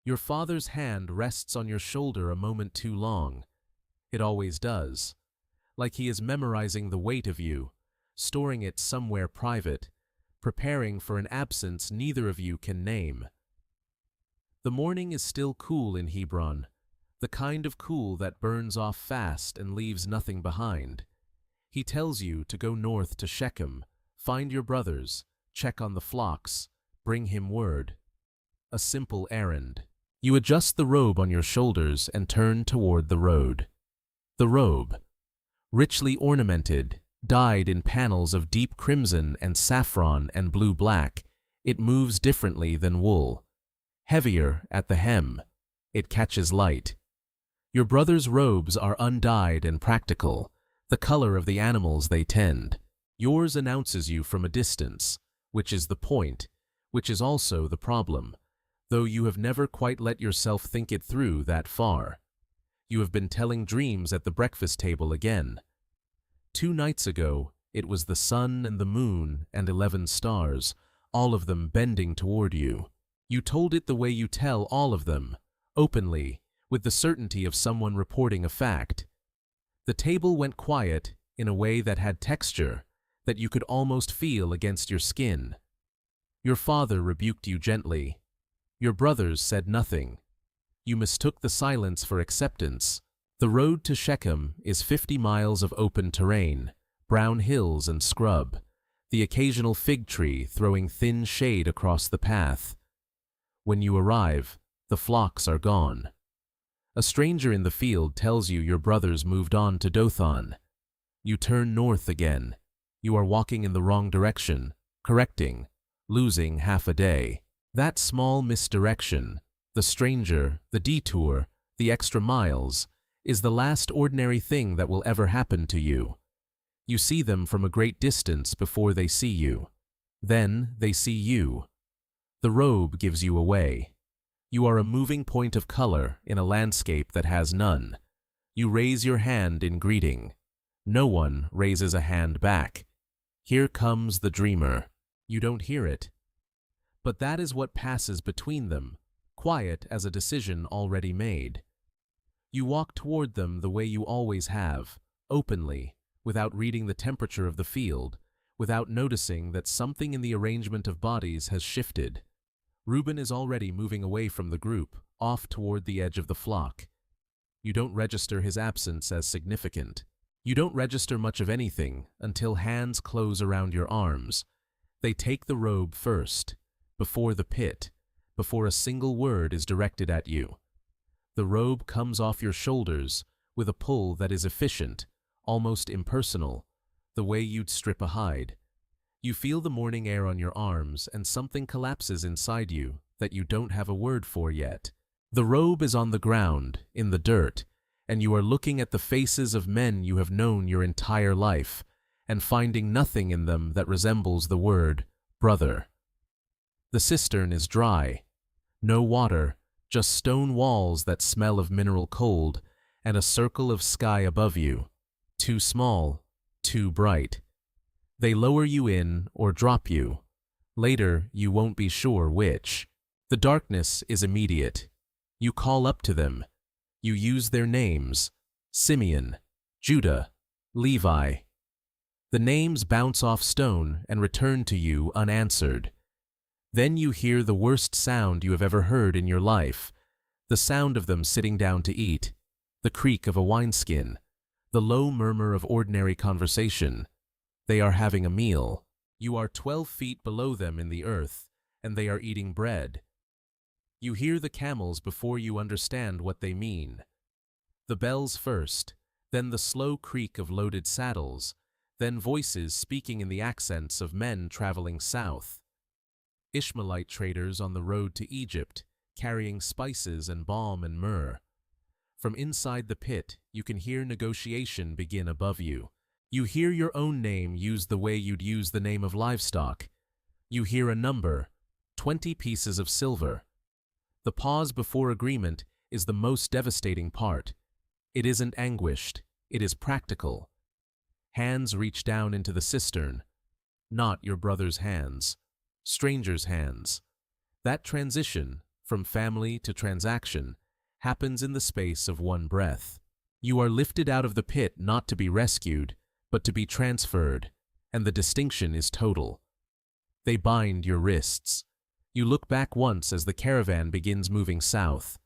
Your father's hand rests on your shoulder a moment too long. It always does. Like he is memorizing the weight of you, storing it somewhere private, preparing for an absence neither of you can name. The morning is still cool in Hebron, the kind of cool that burns off fast and leaves nothing behind. He tells you to go north to Shechem, find your brothers, check on the flocks, bring him word. A simple errand. You adjust the robe on your shoulders and turn toward the road. The robe, richly ornamented, dyed in panels of deep crimson and saffron and blue-black, it moves differently than wool. Heavier at the hem, it catches light. Your brothers' robes are undyed and practical, the color of the animals they tend. Yours announces you from a distance, which is the point, which is also the problem, though you have never quite let yourself think it through that far. You have been telling dreams at the breakfast table again. 2 nights ago, it was the sun and the moon and 11 stars, all of them bending toward you. You told it the way you tell all of them, openly, with the certainty of someone reporting a fact. The table went quiet in a way that had texture, that you could almost feel against your skin. Your father rebuked you gently. Your brothers said nothing. You mistook the silence for acceptance. The road to Shechem is 50 miles of open terrain, brown hills and scrub, the occasional fig tree throwing thin shade across the path. When you arrive, the flocks are gone. A stranger in the field tells you your brothers moved on to Dothan. You turn north again. You are walking in the wrong direction, correcting, losing half a day. That small misdirection, the stranger, the detour, the extra miles, is the last ordinary thing that will ever happen to you. You see them from a great distance before they see you. Then they see you. The robe gives you away. You are a moving point of color in a landscape that has none. You raise your hand in greeting. No one raises a hand back. Here comes the dreamer. You don't hear it. But that is what passes between them, quiet as a decision already made. You walk toward them the way you always have, openly, without reading the temperature of the field, without noticing that something in the arrangement of bodies has shifted. Reuben is already moving away from the group, off toward the edge of the flock. You don't register his absence as significant. You don't register much of anything until hands close around your arms. They take the robe first, before the pit, before a single word is directed at you. The robe comes off your shoulders with a pull that is efficient, almost impersonal, the way you'd strip a hide. You feel the morning air on your arms and something collapses inside you that you don't have a word for yet. The robe is on the ground, in the dirt, and you are looking at the faces of men you have known your entire life and finding nothing in them that resembles the word brother. The cistern is dry. No water, just stone walls that smell of mineral cold and a circle of sky above you. Too small, too bright. They lower you in or drop you. Later, you won't be sure which. The darkness is immediate. You call up to them. You use their names: Simeon, Judah, Levi. The names bounce off stone and return to you unanswered. Then you hear the worst sound you have ever heard in your life, the sound of them sitting down to eat, the creak of a wineskin, the low murmur of ordinary conversation. They are having a meal. You are 12 feet below them in the earth, and they are eating bread. You hear the camels before you understand what they mean. The bells first, then the slow creak of loaded saddles, then voices speaking in the accents of men traveling south. Ishmaelite traders on the road to Egypt, carrying spices and balm and myrrh. From inside the pit, you can hear negotiation begin above you. You hear your own name used the way you'd use the name of livestock. You hear a number, 20 pieces of silver. The pause before agreement is the most devastating part. It isn't anguished, it is practical. Hands reach down into the cistern. Not your brother's hands. Strangers' hands. That transition, from family to transaction, happens in the space of one breath. You are lifted out of the pit not to be rescued, but to be transferred, and the distinction is total. They bind your wrists. You look back once as the caravan begins moving south.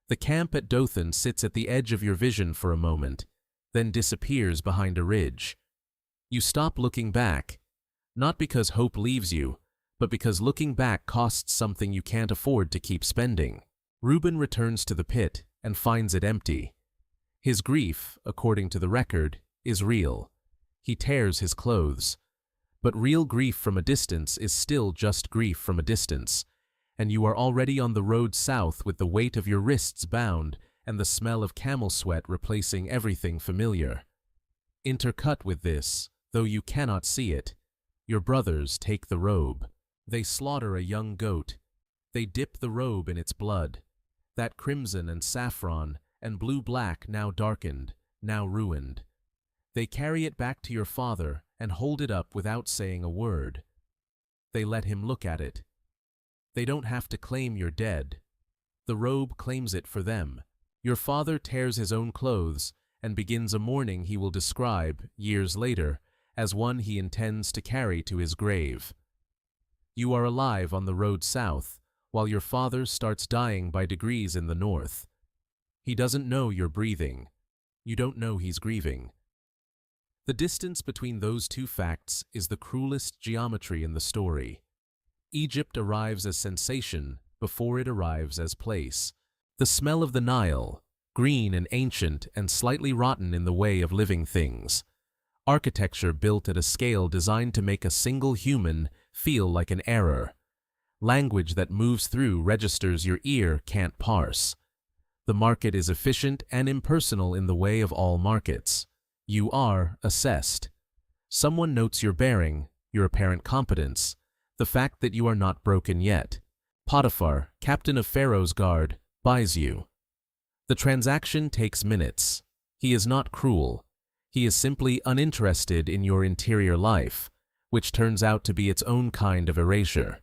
The camp at Dothan sits at the edge of your vision for a moment, then disappears behind a ridge. You stop looking back, not because hope leaves you, but because looking back costs something you can't afford to keep spending. Reuben returns to the pit and finds it empty. His grief, according to the record, is real. He tears his clothes. But real grief from a distance is still just grief from a distance, and you are already on the road south with the weight of your wrists bound and the smell of camel sweat replacing everything familiar. Intercut with this, though you cannot see it, your brothers take the robe. They slaughter a young goat. They dip the robe in its blood, that crimson and saffron and blue-black now darkened, now ruined. They carry it back to your father and hold it up without saying a word. They let him look at it. They don't have to claim you're dead. The robe claims it for them. Your father tears his own clothes and begins a mourning he will describe, years later, as one he intends to carry to his grave. You are alive on the road south, while your father starts dying by degrees in the north. He doesn't know you're breathing. You don't know he's grieving. The distance between those two facts is the cruelest geometry in the story. Egypt arrives as sensation before it arrives as place. The smell of the Nile, green and ancient and slightly rotten in the way of living things. Architecture built at a scale designed to make a single human feel like an error. Language that moves through registers your ear can't parse. The market is efficient and impersonal in the way of all markets. You are assessed. Someone notes your bearing, your apparent competence, the fact that you are not broken yet. Potiphar, captain of Pharaoh's guard, buys you. The transaction takes minutes. He is not cruel. He is simply uninterested in your interior life, which turns out to be its own kind of erasure.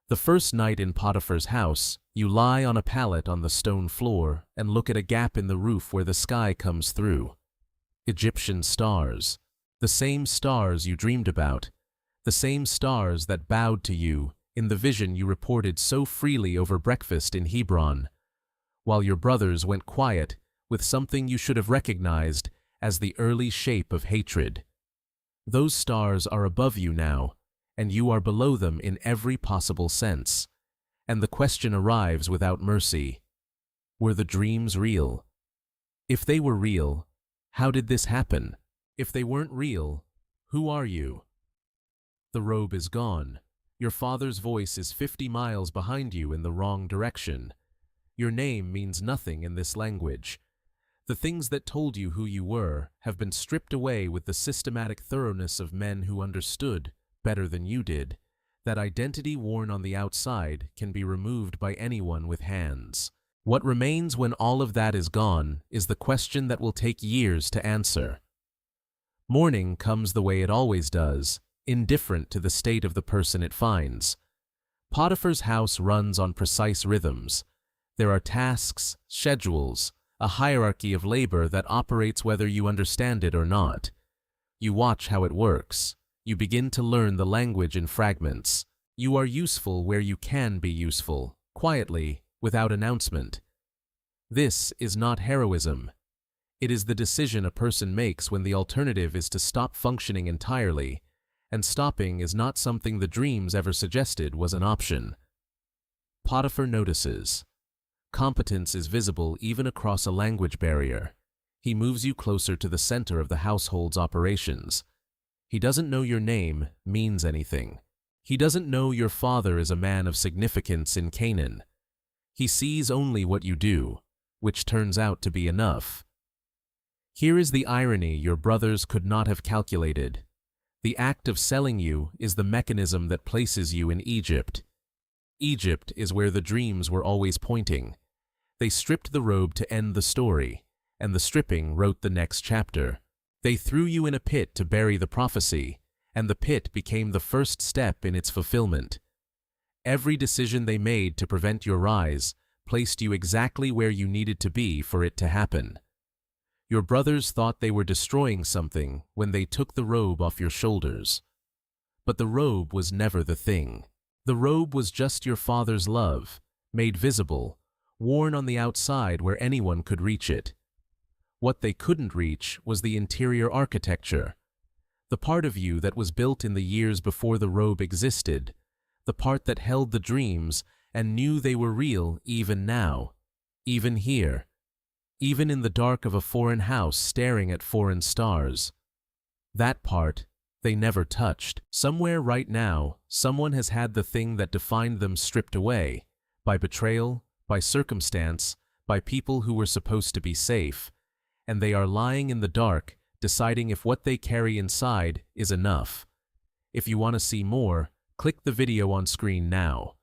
The first night in Potiphar's house, you lie on a pallet on the stone floor and look at a gap in the roof where the sky comes through. Egyptian stars, the same stars you dreamed about, the same stars that bowed to you in the vision you reported so freely over breakfast in Hebron, while your brothers went quiet with something you should have recognized as the early shape of hatred. Those stars are above you now, and you are below them in every possible sense, and the question arrives without mercy. Were the dreams real? If they were real, how did this happen? If they weren't real, who are you? The robe is gone. Your father's voice is 50 miles behind you in the wrong direction. Your name means nothing in this language. The things that told you who you were have been stripped away with the systematic thoroughness of men who understood, better than you did, that identity worn on the outside can be removed by anyone with hands. What remains when all of that is gone is the question that will take years to answer. Morning comes the way it always does, indifferent to the state of the person it finds. Potiphar's house runs on precise rhythms. There are tasks, schedules, a hierarchy of labor that operates whether you understand it or not. You watch how it works. You begin to learn the language in fragments. You are useful where you can be useful, quietly, without announcement. This is not heroism. It is the decision a person makes when the alternative is to stop functioning entirely, and stopping is not something the dreams ever suggested was an option. Potiphar notices. Competence is visible even across a language barrier. He moves you closer to the center of the household's operations. He doesn't know your name means anything. He doesn't know your father is a man of significance in Canaan. He sees only what you do, which turns out to be enough. Here is the irony your brothers could not have calculated. The act of selling you is the mechanism that places you in Egypt. Egypt is where the dreams were always pointing. They stripped the robe to end the story, and the stripping wrote the next chapter. They threw you in a pit to bury the prophecy, and the pit became the first step in its fulfillment. Every decision they made to prevent your rise placed you exactly where you needed to be for it to happen. Your brothers thought they were destroying something when they took the robe off your shoulders. But the robe was never the thing. The robe was just your father's love, made visible, worn on the outside where anyone could reach it. What they couldn't reach was the interior architecture, the part of you that was built in the years before the robe existed, the part that held the dreams and knew they were real even now, even here, even in the dark of a foreign house staring at foreign stars. That part they never touched. Somewhere right now, someone has had the thing that defined them stripped away, by betrayal, by circumstance, by people who were supposed to be safe, and they are lying in the dark, deciding if what they carry inside is enough. If you want to see more, click the video on screen now.